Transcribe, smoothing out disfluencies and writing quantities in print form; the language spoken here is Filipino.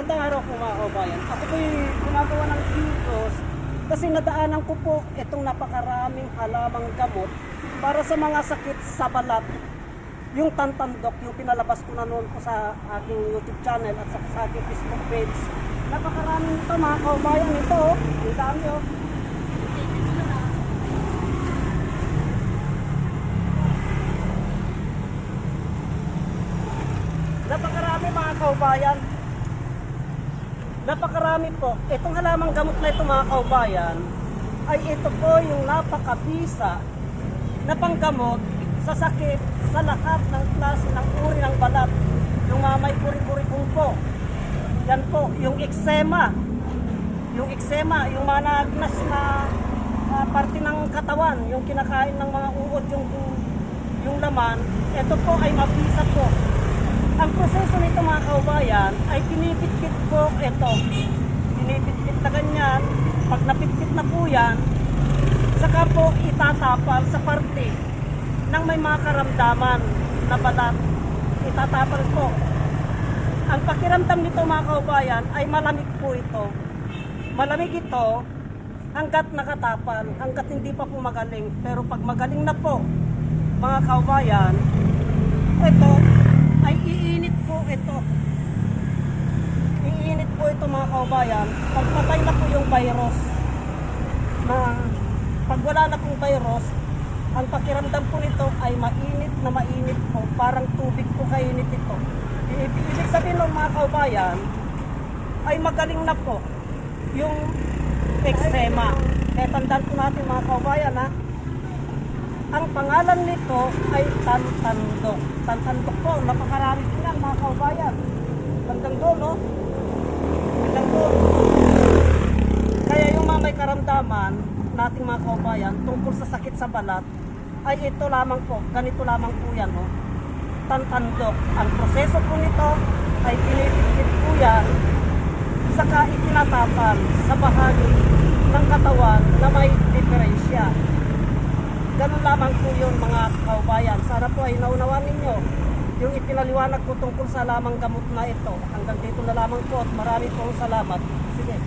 Magandang araw po mga kabayan. Ako po yung gumagawa ng videos kasi nadaanan ko po itong napakaraming halamang gamot para sa mga sakit sa balat. Yung tantandok, yung pinalabas ko na noon po sa aking YouTube channel at sa aking Facebook page. Napakaraming ito mga kabayan. Ito, ang dami oh. Napakarami mga kaubayan. Napakarami po. Itong halamang gamot na ito mga kaubayan ay ito po yung napakabisa na panggamot sa sakit sa lahat ng klase ng uri ng balat. Yung may kuri-kurikong po. Yan po, yung eksema. Yung eksema, yung mga nagnas na parte ng katawan, yung kinakain ng mga uod, yung laman, ito po ay mabisa po. Ang proseso nito mga kaubayan ay pinipit-pit po ito. Pinipit-pit na ganyan. Pag napit-pit na po yan, saka po itatapal sa parte ng may mga karamdaman na balat. Itatapal po. Ang pakiramdam nito mga kaubayan ay malamig po ito. Malamig ito hanggat nakatapal, hanggat hindi pa po magaling. Pero pag magaling na po mga kaubayan, ito ay iinit po ito. Iinit po ito mga kaubayan. Pagpatay na po yung virus. Pag wala na pong virus, ang pakiramdam po nito ay mainit po. Parang tubig po kainit ito. Ibig sabihin ng mga kaubayan ay magaling na po yung eksema. Kaya tandaan po natin mga kaubayan ha. Ang pangalan nito ay tantandok. Tantandok po, napakarami po yan mga kaubayan. Bandang doon, no? Bandang doon. Kaya yung mga may karamdaman nating mga kaubayan tungkol sa sakit sa balat, ay ito lamang po, ganito lamang po yan, no? Tantandok. Ang proseso po nito ay pinipit po yan, saka itinatapal sa bahagi ng katawan na may diferensya. Ganun lamang po yun mga kaubayan. Sana po ay naunawan ninyo yung ipinaliwanag ko tungkol sa lamang gamot na ito. Hanggang dito na lamang po at marami pong salamat. Sige.